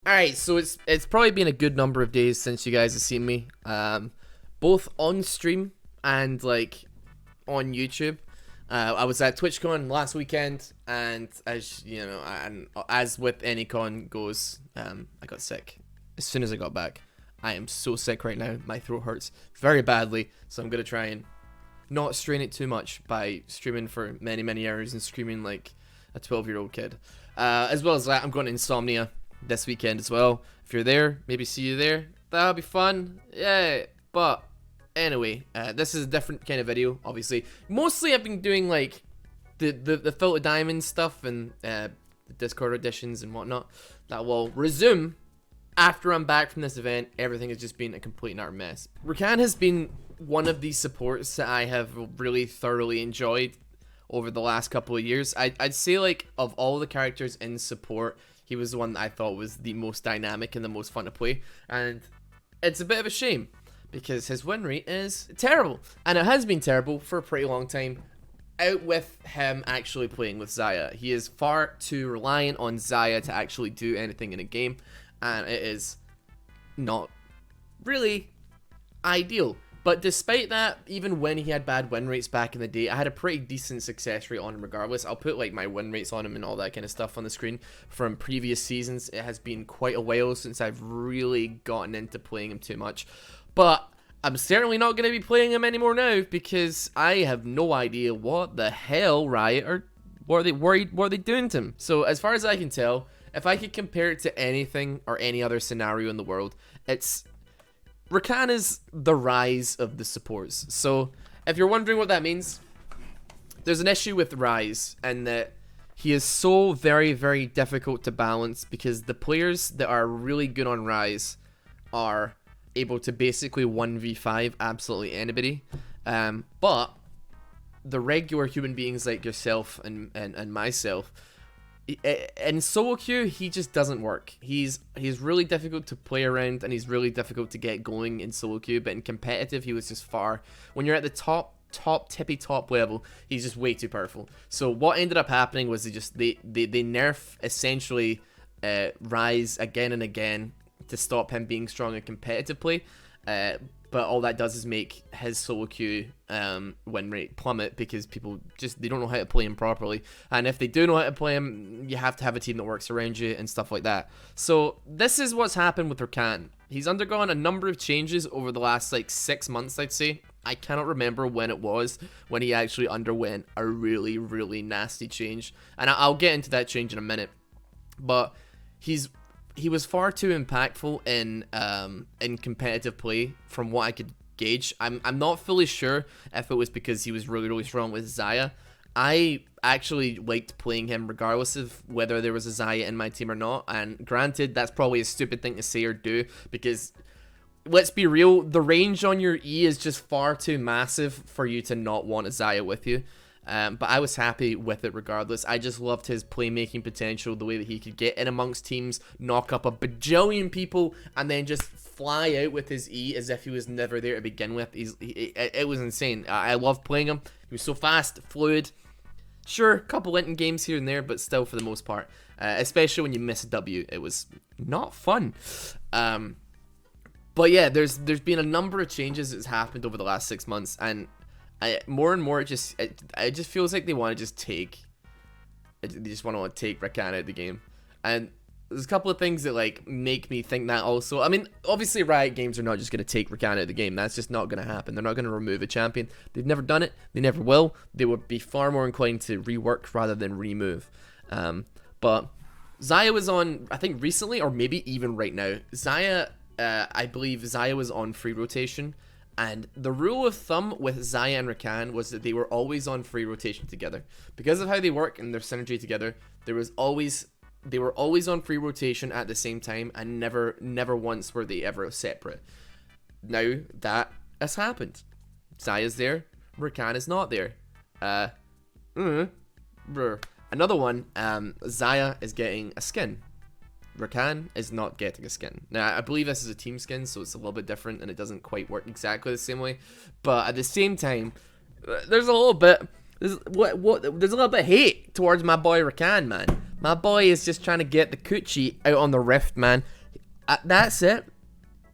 Alright, so it's probably been a good number of days since you guys have seen me, both on stream and like on YouTube. I was at TwitchCon last weekend, and as you know, and as with any con goes, I got sick as soon as I got back. I am so sick right now. My throat hurts very badly, so I'm gonna try and not strain it too much by streaming for many hours and screaming like a 12-year-old kid. As well as that, I'm going to Insomnia this weekend as well. If you're there, maybe see you there. That'll be fun. Yeah. But anyway, this is a different kind of video, obviously. Mostly I've been doing like the Filter Diamond stuff and the Discord editions and whatnot. That will resume after I'm back from this event. Everything has just been a complete and utter mess. Rakan has been one of these supports that I have really thoroughly enjoyed over the last couple of years. I'd say, like, of all the characters in support, he was the one that I thought was the most dynamic and the most fun to play. And it's a bit of a shame because his win rate is terrible. And it has been terrible for a pretty long time, out with him actually playing with Xayah. He is far too reliant on Xayah to actually do anything in a game. And it is not really ideal. But despite that, even when he had bad win rates back in the day, I had a pretty decent success rate on him regardless. I'll put like my win rates on him and all that kind of stuff on the screen from previous seasons. It has been quite a while since I've really gotten into playing him too much. But I'm certainly not going to be playing him anymore now because I have no idea what the hell Riot are, what are they doing to him. So as far as I can tell, if I could compare it to anything or any other scenario in the world, it's Rakan is the rise of the supports. So, if you're wondering what that means, there's an issue with Rise, and that he is so very difficult to balance because the players that are really good on Rise are able to basically 1v5 absolutely anybody. But the regular human beings like yourself and myself, in solo queue, he just doesn't work. He's really difficult to play around, and he's really difficult to get going in solo queue. But in competitive, he was just far. When you're at the tippy top level, he's just way too powerful. So what ended up happening was they nerf essentially Rise again and again to stop him being strong in competitive play. But all that does is make his solo queue win rate plummet because people they don't know how to play him properly. And if they do know how to play him, you have to have a team that works around you and stuff like that. So this is what's happened with Rakan. He's undergone a number of changes over the last like 6 months, I'd say. I cannot remember when it was when he actually underwent a really nasty change. And I'll get into that change in a minute. But he was far too impactful in competitive play from what I could gauge. I'm not fully sure if it was because he was really strong with Xayah. I actually liked playing him regardless of whether there was a Xayah in my team or not. And granted, that's probably a stupid thing to say or do because, let's be real, the range on your E is just far too massive for you to not want a Xayah with you. But I was happy with it regardless. I just loved his playmaking potential, the way that he could get in amongst teams, knock up a bajillion people, and then just fly out with his E as if he was never there to begin with. It was insane. I loved playing him. He was so fast, fluid. Sure, a couple inting games here and there, but still for the most part. Especially when you miss a W. It was not fun. But yeah, there's been a number of changes that's happened over the last 6 months, and more and more, it just feels like they want to take Rakan out of the game. And there's a couple of things that like make me think that also. I mean, obviously Riot Games are not just going to take Rakan out of the game. That's just not going to happen. They're not going to remove a champion. They've never done it. They never will. They would be far more inclined to rework rather than remove. But Xayah was on, I think recently, or maybe even right now. I believe Xayah was on free rotation. And the rule of thumb with Xayah and Rakan was that they were always on free rotation together. Because of how they work and their synergy together, they were always on free rotation at the same time, and never once were they ever separate. Now that has happened. Xayah's there, Rakan is not there. Another one, Xayah is getting a skin. Rakan is not getting a skin. Now, I believe this is a team skin, so it's a little bit different, and it doesn't quite work exactly the same way. But at the same time, there's a little bit of hate towards my boy Rakan, man. My boy is just trying to get the coochie out on the Rift, man. That's it.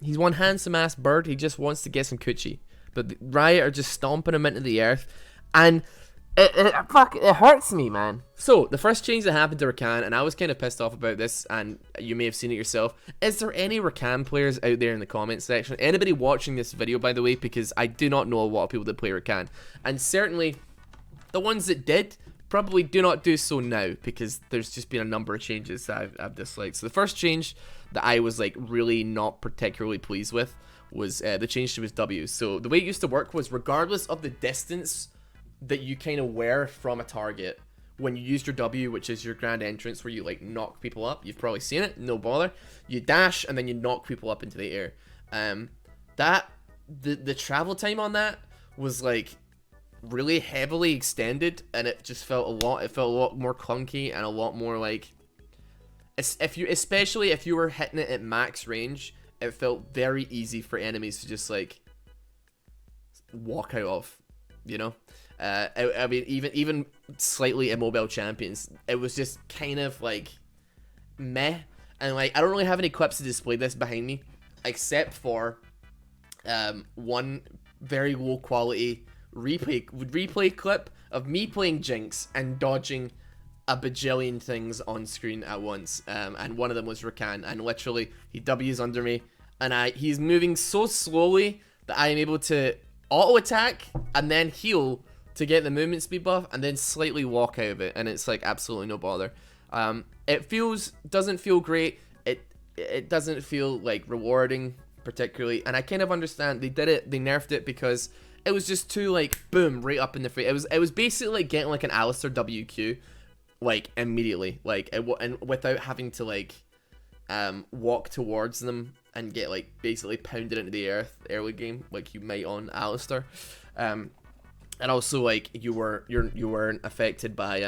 He's one handsome ass bird. He just wants to get some coochie. But Riot are just stomping him into the earth. And it hurts me, man. So, the first change that happened to Rakan, and I was kind of pissed off about this, and you may have seen it yourself. Is there any Rakan players out there in the comments section? Anybody watching this video, by the way, because I do not know a lot of people that play Rakan. And certainly, the ones that did probably do not do so now, because there's just been a number of changes that I've disliked. So, the first change that I was like really not particularly pleased with was the change to his W. So, the way it used to work was regardless of the distance that you kind of were from a target when you used your W, which is your grand entrance where you like knock people up. You've probably seen it, no bother. You dash and then you knock people up into the air. The travel time on that was like really heavily extended, and it just felt a lot more clunky and a lot more like, especially if you were hitting it at max range, it felt very easy for enemies to just like walk out of, you know. I mean, even slightly immobile champions, it was just kind of like meh. And like, I don't really have any clips to display this behind me, except for one very low quality replay clip of me playing Jinx and dodging a bajillion things on screen at once. And one of them was Rakan, and literally he W's under me, and he's moving so slowly that I am able to auto attack and then heal to get the movement speed buff, and then slightly walk out of it, and it's like absolutely no bother. It doesn't feel great. It doesn't feel like rewarding particularly, and I kind of understand they nerfed it because it was just too like boom right up in the face. It was basically like getting like an Alistar WQ like immediately, like and without having to like walk towards them and get like basically pounded into the earth early game like you might on Alistar. And also, like, you weren't affected by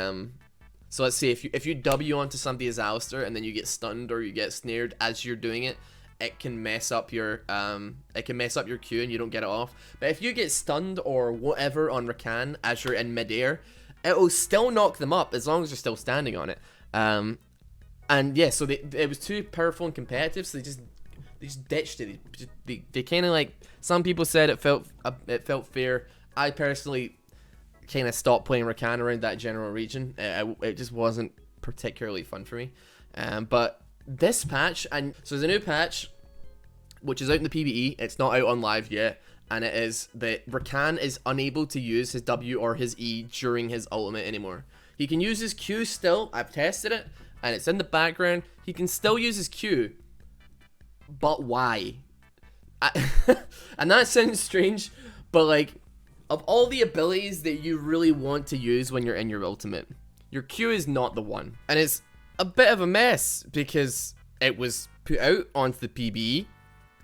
so let's say if you W onto somebody as Alistar and then you get stunned or you get snared as you're doing it, it can mess up your Q and you don't get it off. But if you get stunned or whatever on Rakan as you're in midair, it will still knock them up as long as you're still standing on it. And yeah, so it was too powerful and competitive, so they just ditched it. They kind of like, some people said it felt fair. I personally kind of stopped playing Rakan around that general region. It just wasn't particularly fun for me. But this patch, and so there's a new patch, which is out in the PvE. It's not out on live yet. And it is that Rakan is unable to use his W or his E during his ultimate anymore. He can use his Q still. I've tested it, and it's in the background. He can still use his Q. But why? And that sounds strange, but like, of all the abilities that you really want to use when you're in your ultimate, your Q is not the one. And it's a bit of a mess because it was put out onto the PvE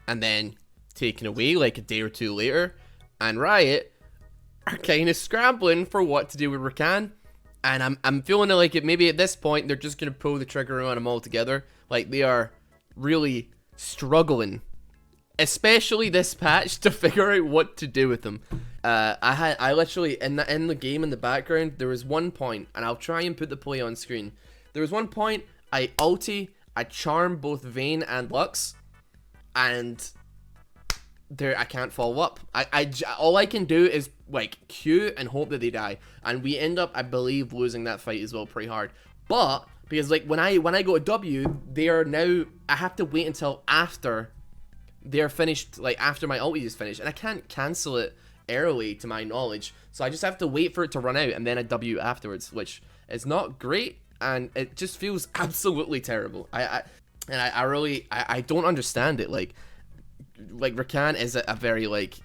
and then taken away like a day or two later, and Riot are kind of scrambling for what to do with Rakan. And I'm feeling like it maybe at this point they're just going to pull the trigger on him altogether. Like, they are really struggling, especially this patch, to figure out what to do with him. I literally in the game in the background, there was one point, and I'll try and put the play on screen. There was one point I charm both Vayne and Lux, and there I can't follow up. All I can do is like Q and hope that they die, and we end up, I believe, losing that fight as well pretty hard. But because like when I go to W, they are now, I have to wait until after they're finished, like after my ulti is finished, and I can't cancel it early to my knowledge, so I just have to wait for it to run out and then a W afterwards, which is not great, and it just feels absolutely terrible. I really don't understand it. Like Rakan is a very like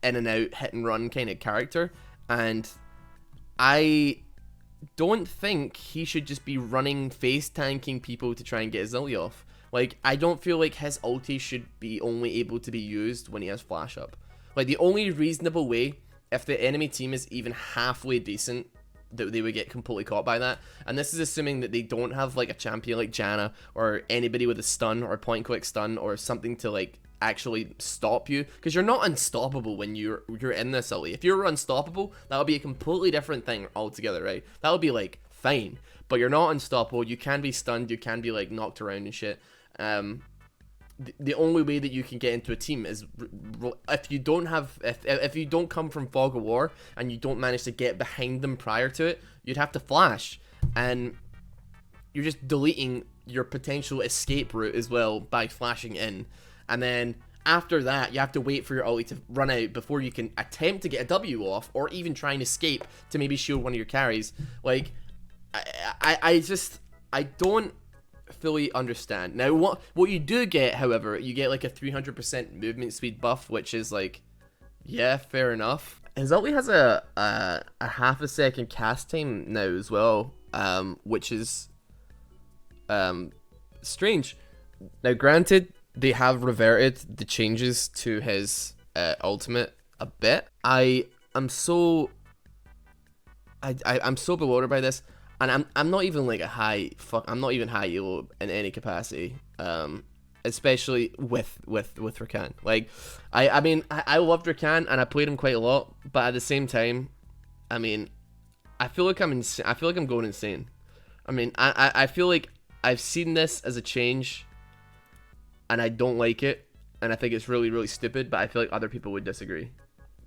in and out hit and run kind of character, and I don't think he should just be running face tanking people to try and get his ulti off. Like, I don't feel like his ulti should be only able to be used when he has flash up. Like, the only reasonable way, if the enemy team is even halfway decent, that they would get completely caught by that. And this is assuming that they don't have like a champion like Janna or anybody with a stun or a point click stun or something to like actually stop you, because you're not unstoppable when you're in this ulti. If you're unstoppable, that would be a completely different thing altogether, right? That would be like fine, but you're not unstoppable. You can be stunned, you can be like knocked around and shit. the only way that you can get into a team is if you don't have if you don't come from Fog of War and you don't manage to get behind them prior to it, you'd have to flash, and you're just deleting your potential escape route as well by flashing in, and then after that you have to wait for your ulti to run out before you can attempt to get a W off, or even try and escape to maybe shield one of your carries. Like, I don't fully understand. Now, what you do get, however, you get like a 300% movement speed buff, which is like, yeah, fair enough. His ulti has a half a second cast time now as well, which is strange. Now, granted, they have reverted the changes to his ultimate a bit. I'm so bewildered by this, and I'm not even like I'm not even high elo in any capacity, especially with Rakan. Like, I mean, I loved Rakan and I played him quite a lot, but at the same time, I mean, I feel like I'm going insane. I mean, I feel like I've seen this as a change, and I don't like it, and I think it's really, really stupid, but I feel like other people would disagree,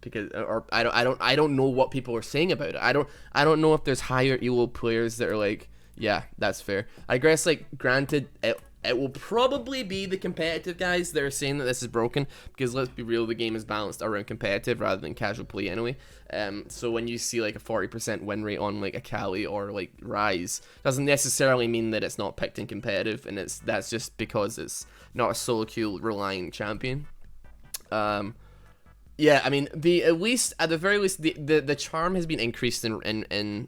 because, or I don't know what people are saying about it. I don't know if there's higher elo players that are like, yeah, that's fair. I guess, like, granted, it will probably be the competitive guys that are saying that this is broken, because let's be real, the game is balanced around competitive rather than casual play anyway. So when you see like a 40% win rate on like a Kali or like Rise, doesn't necessarily mean that it's not picked in competitive, and that's just because it's not a solo queue relying champion. Yeah, I mean, at the very least, the charm has been increased in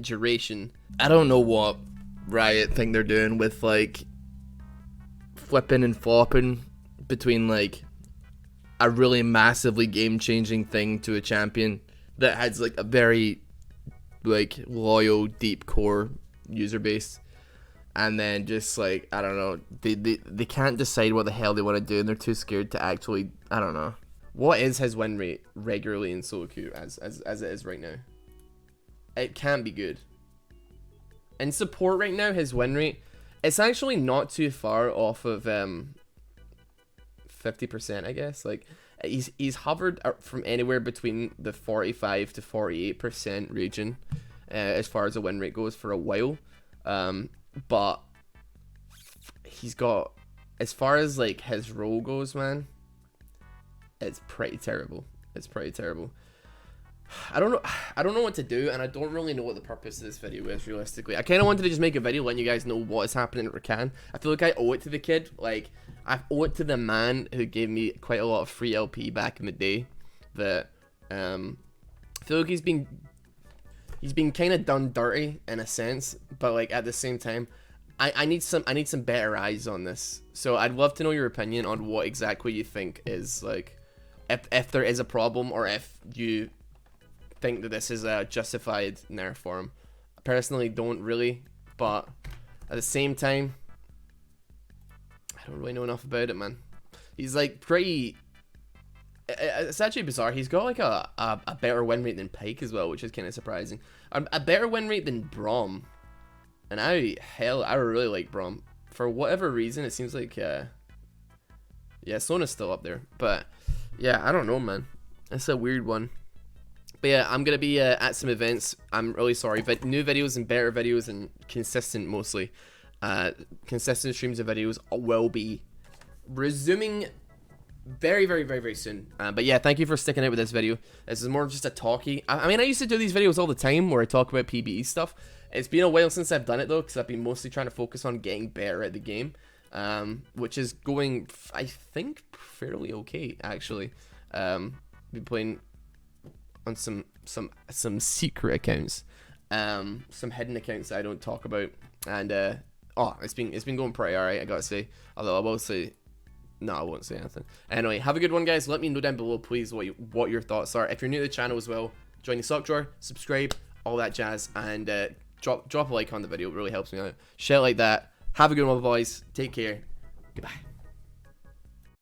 duration. I don't know what Riot think they're doing with like flipping and flopping between like a really massively game-changing thing to a champion that has like a very like loyal, deep core user base, and then just like, I don't know, they can't decide what the hell they want to do, and they're too scared to actually, I don't know. What is his win rate regularly in solo queue as it is right now? It can't be good. In support right now, his win rate, it's actually not too far off of 50%, I guess. Like, he's hovered from anywhere between the 45 to 48% region as far as the win rate goes for a while. But he's got, as far as like his role goes, man, it's pretty terrible. It's pretty terrible. I don't know what to do, and I don't really know what the purpose of this video is, realistically. I kind of wanted to just make a video letting you guys know what is happening at Rakan. I feel like I owe it to the kid. Like, I owe it to the man who gave me quite a lot of free LP back in the day. That I feel like he's been kind of done dirty in a sense, but like at the same time, I need some better eyes on this. So I'd love to know your opinion on what exactly you think is like, if there is a problem, or if you think that this is a justified nerf for him. I personally don't really, but at the same time, I don't really know enough about it, man. He's like pretty, it's actually bizarre. He's got like a better win rate than Pyke as well, which is kind of surprising. A better win rate than Braum, and I really like Braum. For whatever reason, it seems like yeah, Sona's still up there, but yeah, I don't know, man. It's a weird one. But yeah, I'm going to be at some events. I'm really sorry. But new videos and better videos and consistent, mostly. Consistent streams of videos will be resuming very, very, very, very soon. But yeah, thank you for sticking out with this video. This is more just a talkie. I mean, I used to do these videos all the time where I talk about PBE stuff. It's been a while since I've done it, though, because I've been mostly trying to focus on getting better at the game. Which is going, I think, fairly okay, actually. Been playing on some secret accounts, some hidden accounts that I don't talk about, and it's been going pretty alright, I gotta say. Although I will say, no, I won't say anything. Anyway, have a good one, guys. Let me know down below, please, what your thoughts are. If you're new to the channel as well, join the sock drawer, subscribe, all that jazz, and drop a like on the video. It really helps me out. Share it like that. Have a good one, boys. Take care. Goodbye.